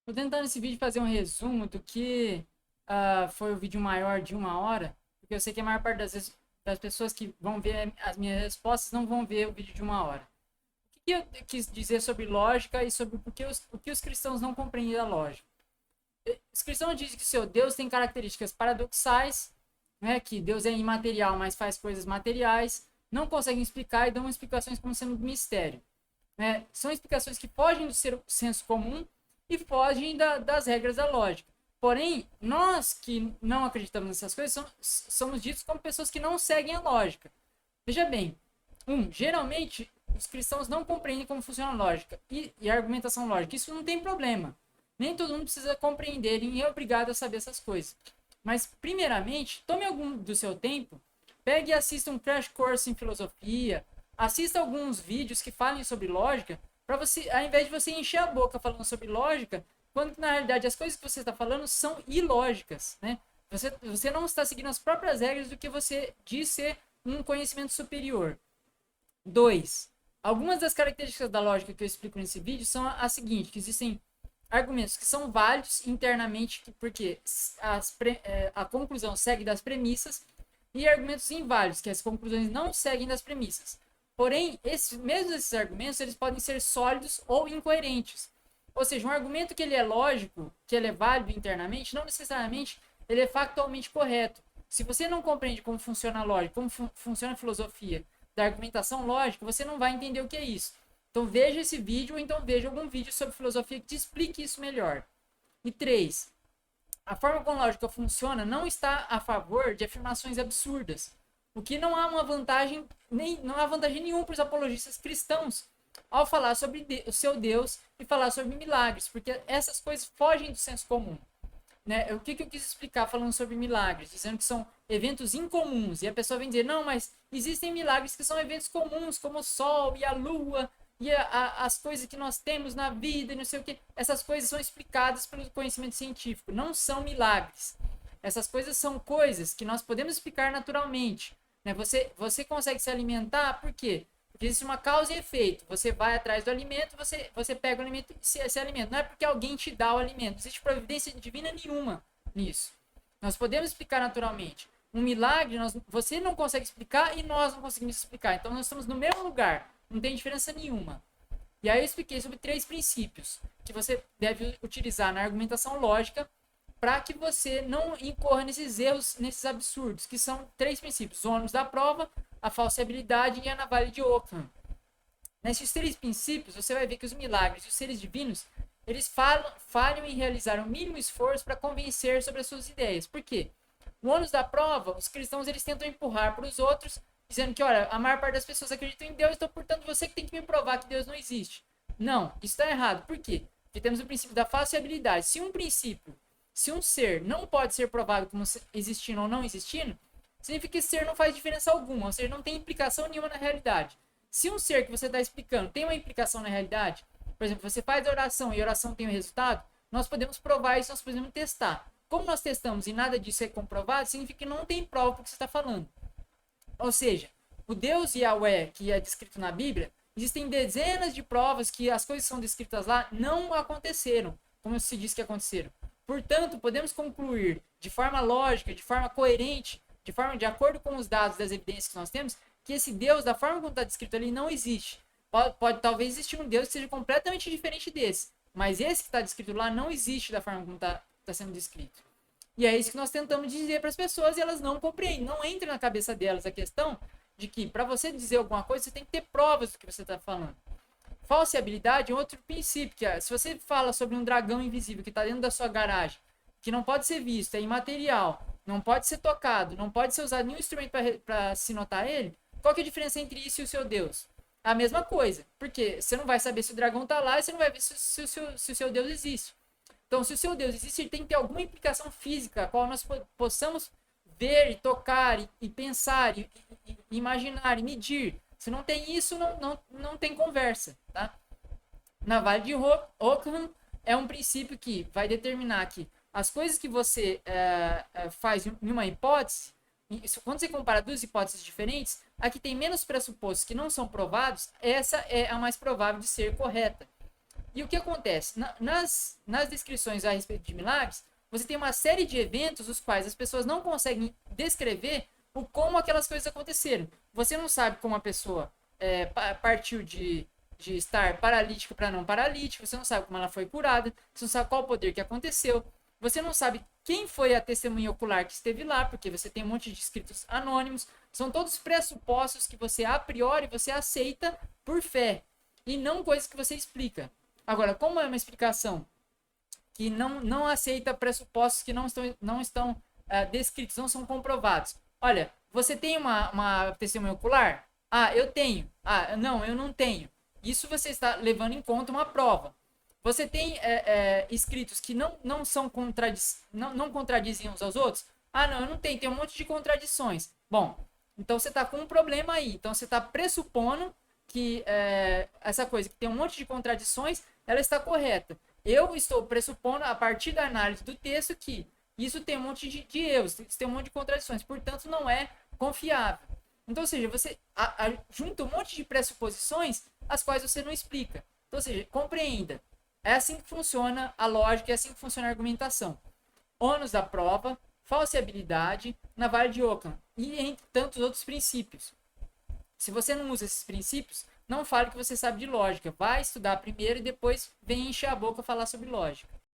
Tô tentando nesse vídeo fazer um resumo do que foi o vídeo maior de 1 hora, porque eu sei que a maior parte das vezes das pessoas que vão ver as minhas respostas não vão ver o vídeo de 1 hora. O que eu quis dizer sobre lógica e sobre o que os cristãos não compreendem da lógica? Os cristãos dizem que seu Deus tem características paradoxais, né, que Deus é imaterial, mas faz coisas materiais, não conseguem explicar e dão explicações como sendo mistério. Né? São explicações que fogem do senso comum e fogem das regras da lógica. Porém, nós que não acreditamos nessas coisas somos ditos como pessoas que não seguem a lógica. Veja bem, geralmente os cristãos não compreendem como funciona a lógica e a argumentação lógica. Isso não tem problema. Nem todo mundo precisa compreender e é obrigado a saber essas coisas. Mas, primeiramente, tome algum do seu tempo, pegue e assista um crash course em filosofia, assista alguns vídeos que falem sobre lógica, para você, ao invés de você encher a boca falando sobre lógica, quando na realidade as coisas que você está falando são ilógicas, né? Você não está seguindo as próprias regras do que você diz ser um conhecimento superior. 2. Algumas das características da lógica que eu explico nesse vídeo são as seguintes, que existem argumentos que são válidos internamente, porque a conclusão segue das premissas, e argumentos inválidos, que as conclusões não seguem das premissas. Porém, mesmo esses argumentos, eles podem ser sólidos ou incoerentes. Ou seja, um argumento que ele é lógico, que ele é válido internamente, não necessariamente ele é factualmente correto. Se você não compreende como funciona a lógica, como funciona a filosofia da argumentação lógica, você não vai entender o que é isso. Então veja esse vídeo ou então veja algum vídeo sobre filosofia que te explique isso melhor. E 3. A forma como a lógica funciona não está a favor de afirmações absurdas, o que não há uma vantagem, não há vantagem nenhuma para os apologistas cristãos ao falar sobre o seu Deus e falar sobre milagres, porque essas coisas fogem do senso comum. Né? O que eu quis explicar falando sobre milagres, dizendo que são eventos incomuns, e a pessoa vem dizer, não, mas existem milagres que são eventos comuns, como o sol e a lua, e as coisas que nós temos na vida, e não sei o que, essas coisas são explicadas pelo conhecimento científico, não são milagres. Essas coisas são coisas que nós podemos explicar naturalmente. Né? Você consegue se alimentar, por quê? Porque existe uma causa e efeito. Você vai atrás do alimento, você pega o alimento e se alimenta. Não é porque alguém te dá o alimento. Não existe providência divina nenhuma nisso. Nós podemos explicar naturalmente. Um milagre, você não consegue explicar e nós não conseguimos explicar. Então nós estamos no mesmo lugar. Não tem diferença nenhuma. E aí eu expliquei sobre 3 princípios que você deve utilizar na argumentação lógica para que você não incorra nesses erros, nesses absurdos, que são 3 princípios: o ônus da prova, a falsibilidade e a navalha de Ockham. Nesses 3 princípios, você vai ver que os milagres e os seres divinos, eles falham em realizar o mínimo esforço para convencer sobre as suas ideias. Por quê? O ônus da prova, os cristãos eles tentam empurrar para os outros, dizendo que, olha, a maior parte das pessoas acreditam em Deus, então, portanto, você que tem que me provar que Deus não existe. Não, isso está errado. Por quê? Porque temos o princípio da falsibilidade. Se um ser não pode ser provado como existindo ou não existindo, significa que esse ser não faz diferença alguma, ou seja, não tem implicação nenhuma na realidade. Se um ser que você está explicando tem uma implicação na realidade, por exemplo, você faz a oração e a oração tem um resultado, nós podemos provar isso, nós podemos testar. Como nós testamos e nada disso é comprovado, significa que não tem prova para o que você está falando. Ou seja, o Deus Yahweh que é descrito na Bíblia, existem dezenas de provas que as coisas que são descritas lá não aconteceram, como se diz que aconteceram. Portanto, podemos concluir de forma lógica, de forma coerente, de acordo com os dados das evidências que nós temos, que esse Deus, da forma como está descrito ali, não existe. Pode talvez existir um Deus que seja completamente diferente desse, mas esse que está descrito lá não existe da forma como está sendo descrito. E é isso que nós tentamos dizer para as pessoas e elas não compreendem. Não entra na cabeça delas a questão de que para você dizer alguma coisa, você tem que ter provas do que você está falando. Falsibilidade é outro princípio, que é, se você fala sobre um dragão invisível que está dentro da sua garagem, que não pode ser visto, é imaterial, não pode ser tocado, não pode ser usado nenhum instrumento para se notar ele, qual que é a diferença entre isso e o seu Deus? A mesma coisa, porque você não vai saber se o dragão está lá e você não vai ver se o seu Deus existe. Então, se o seu Deus existe, ele tem que ter alguma implicação física, a qual nós possamos ver, e tocar, e pensar, e imaginar, e medir. Se não tem isso, não tem conversa. Tá? Na Vale de Ockham é um princípio que vai determinar que as coisas que você faz em uma hipótese, quando você compara 2 hipóteses diferentes, a que tem menos pressupostos que não são provados, essa é a mais provável de ser correta. E o que acontece? Nas descrições a respeito de milagres, você tem uma série de eventos os quais as pessoas não conseguem descrever o como aquelas coisas aconteceram. Você não sabe como a pessoa partiu de estar paralítico para não paralítico, você não sabe como ela foi curada, você não sabe qual o poder que aconteceu, você não sabe quem foi a testemunha ocular que esteve lá, porque você tem um monte de escritos anônimos, são todos pressupostos que você a priori você aceita por fé, e não coisas que você explica. Agora, como é uma explicação que não aceita pressupostos que não estão descritos, não são comprovados. Olha, você tem uma testemunha ocular? Ah, eu tenho. Ah, não, eu não tenho. Isso você está levando em conta uma prova. Você tem escritos que não contradizem uns aos outros? Ah, não, eu não tenho. Tem um monte de contradições. Bom, então você está com um problema aí. Então você está pressupondo que essa coisa que tem um monte de contradições, ela está correta. Eu estou pressupondo, a partir da análise do texto, que isso tem um monte de erros, isso tem um monte de contradições, portanto, não é confiável. Então, ou seja, você junta um monte de pressuposições as quais você não explica. Então, ou seja, compreenda. É assim que funciona a lógica, é assim que funciona a argumentação. Ônus da prova, falseabilidade, navalha de Ockham e entre tantos outros princípios. Se você não usa esses princípios, não fale que você sabe de lógica. Vai estudar primeiro e depois vem encher a boca falar sobre lógica.